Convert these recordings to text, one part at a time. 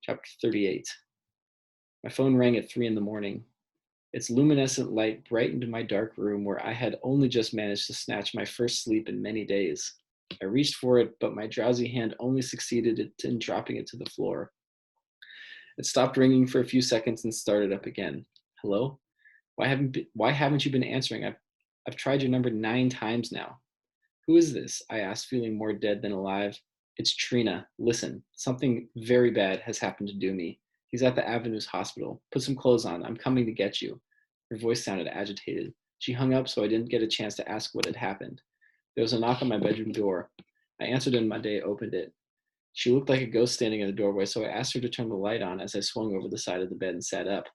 Chapter 38. My phone rang at 3 in the morning. Its luminescent light brightened my dark room where I had only just managed to snatch my first sleep in many days. I reached for it, but my drowsy hand only succeeded in dropping it to the floor. It stopped ringing for a few seconds and started up again. Hello? Why haven't you been answering? I've tried your number 9 times now. Who is this? I asked, feeling more dead than alive. It's Trina. Listen, something very bad has happened to Doomy. He's at the Avenues hospital. Put some clothes on. I'm coming to get you. Her voice sounded agitated. She hung up, so I didn't get a chance to ask what had happened. There was a knock on my bedroom door. I answered and Monday opened it. She looked like a ghost standing in the doorway, so I asked her to turn the light on as I swung over the side of the bed and sat up.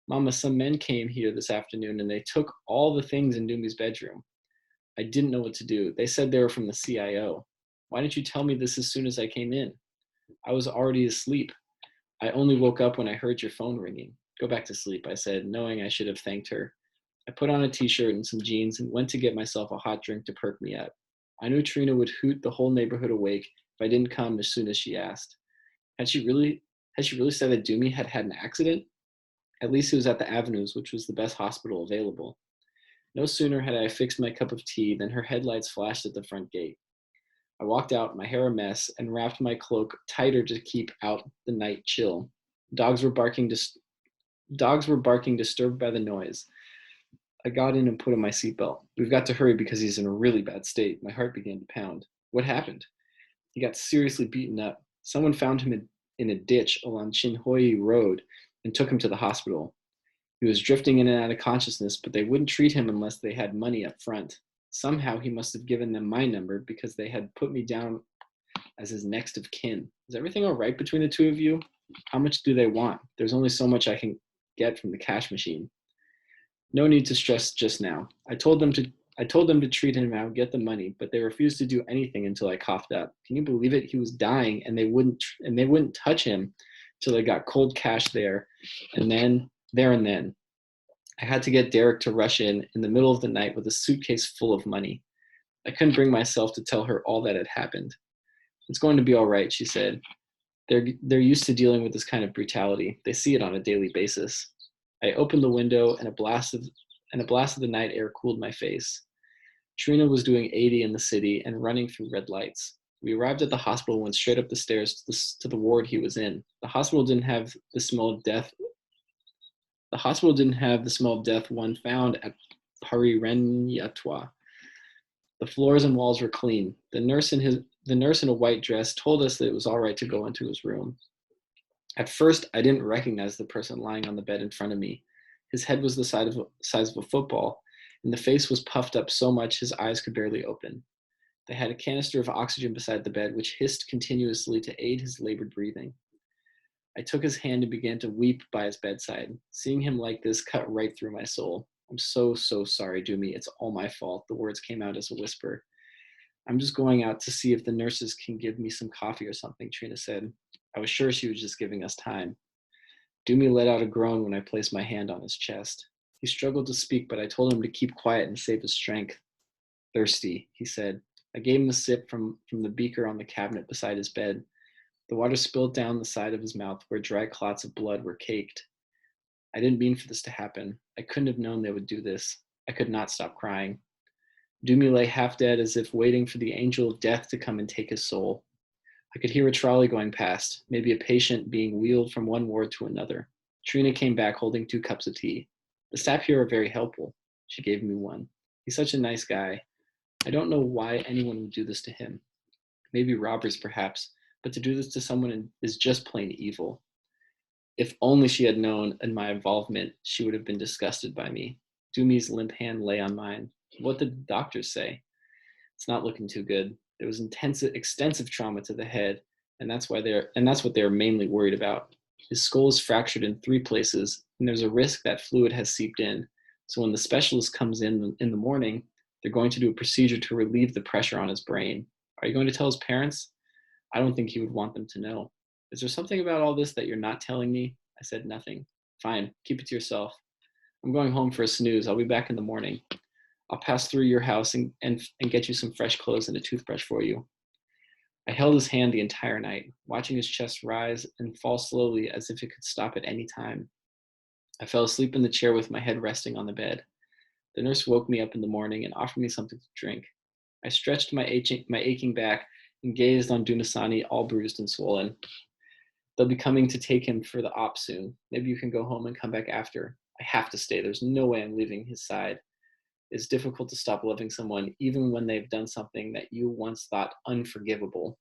Mama, some men came here this afternoon and they took all the things in Doomy's bedroom. I didn't know what to do. They said they were from the CIO. Why didn't you tell me this as soon as I came in? I was already asleep. I only woke up when I heard your phone ringing. Go back to sleep, I said, knowing I should have thanked her. I put on a t-shirt and some jeans and went to get myself a hot drink to perk me up. I knew Trina would hoot the whole neighborhood awake if I didn't come as soon as she asked. Had she really said that Doomy had had an accident? At least it was at the Avenues, which was the best hospital available. No sooner had I fixed my cup of tea than her headlights flashed at the front gate. I walked out, my hair a mess, and wrapped my cloak tighter to keep out the night chill. Dogs were barking, disturbed by the noise. I got in and put on my seatbelt. We've got to hurry because he's in a really bad state. My heart began to pound. What happened? He got seriously beaten up. Someone found him in a ditch along Chinhoyi Road and took him to the hospital. He was drifting in and out of consciousness, but they wouldn't treat him unless they had money up front. Somehow he must have given them my number because they had put me down as his next of kin. Is everything all right between the two of you? How much do they want? There's only so much I can get from the cash machine. No need to stress just now. I told them to treat him out, get the money, but they refused to do anything until I coughed up. Can you believe it? He was dying, and they wouldn't touch him till they got cold cash there, and then. I had to get Derek to rush in the middle of the night with a suitcase full of money. I couldn't bring myself to tell her all that had happened. It's going to be all right, she said. They're used to dealing with this kind of brutality. They see it on a daily basis. I opened the window and a blast of the night air cooled my face. Trina was doing 80 in the city and running through red lights. We arrived at the hospital and went straight up the stairs to the ward he was in. The hospital didn't have the smell of death one found at Parirenyatwa. The floors and walls were clean. The nurse in a white dress told us that it was all right to go into his room. At first, I didn't recognize the person lying on the bed in front of me. His head was the size of a football, and the face was puffed up so much his eyes could barely open. They had a canister of oxygen beside the bed, which hissed continuously to aid his labored breathing. I took his hand and began to weep by his bedside. Seeing him like this cut right through my soul. I'm so sorry, Doomy. It's all my fault. The words came out as a whisper. I'm just going out to see if the nurses can give me some coffee or something, Trina said. I was sure she was just giving us time. Doomy let out a groan when I placed my hand on his chest. He struggled to speak, but I told him to keep quiet and save his strength. Thirsty, he said. I gave him a sip from the beaker on the cabinet beside his bed. The water spilled down the side of his mouth where dry clots of blood were caked. I didn't mean for this to happen. I couldn't have known they would do this. I could not stop crying. Doomy lay half dead as if waiting for the angel of death to come and take his soul. I could hear a trolley going past, maybe a patient being wheeled from one ward to another. Trina came back holding 2 cups of tea. The staff here are very helpful. She gave me one. He's such a nice guy. I don't know why anyone would do this to him. Maybe robbers, perhaps, but to do this to someone is just plain evil. If only she had known in my involvement, she would have been disgusted by me. Doomy's limp hand lay on mine. What did the doctors say? It's not looking too good. There was extensive trauma to the head, and that's what they're mainly worried about. His skull is fractured in 3 places, and there's a risk that fluid has seeped in. So when the specialist comes in the morning, they're going to do a procedure to relieve the pressure on his brain. Are you going to tell his parents? I don't think he would want them to know. Is there something about all this that you're not telling me? I said nothing. Fine, keep it to yourself. I'm going home for a snooze. I'll be back in the morning. I'll pass through your house and get you some fresh clothes and a toothbrush for you. I held his hand the entire night, watching his chest rise and fall slowly as if it could stop at any time. I fell asleep in the chair with my head resting on the bed. The nurse woke me up in the morning and offered me something to drink. I stretched my aching back and gazed on Dunasani, all bruised and swollen. They'll be coming to take him for the op soon. Maybe you can go home and come back after. I have to stay. There's no way I'm leaving his side. It's difficult to stop loving someone even when they've done something that you once thought unforgivable.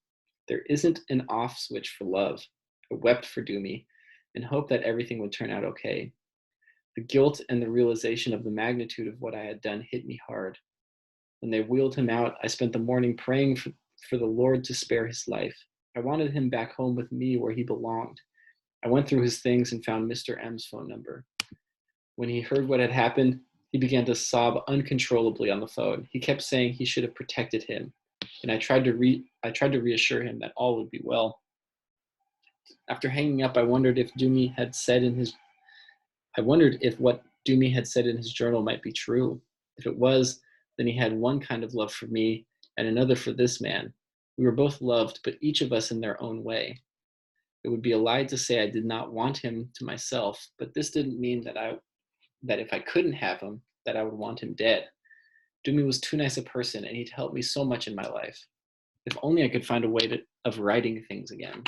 There isn't an off switch for love. I wept for Dumi and hoped that everything would turn out okay. The guilt and the realization of the magnitude of what I had done hit me hard. When they wheeled him out, I spent the morning praying for the Lord to spare his life. I wanted him back home with me where he belonged. I went through his things and found Mr. M's phone number. When he heard what had happened, he began to sob uncontrollably on the phone. He kept saying he should have protected him, and I tried to reassure him that all would be well. After hanging up, I wondered if what Dumi had said in his journal might be true. If it was, then he had one kind of love for me and another for this man. We were both loved, but each of us in their own way. It would be a lie to say I did not want him to myself, but this didn't mean that if I couldn't have him, that I would want him dead. Dumi was too nice a person, and he'd helped me so much in my life. If only I could find a way of writing things again.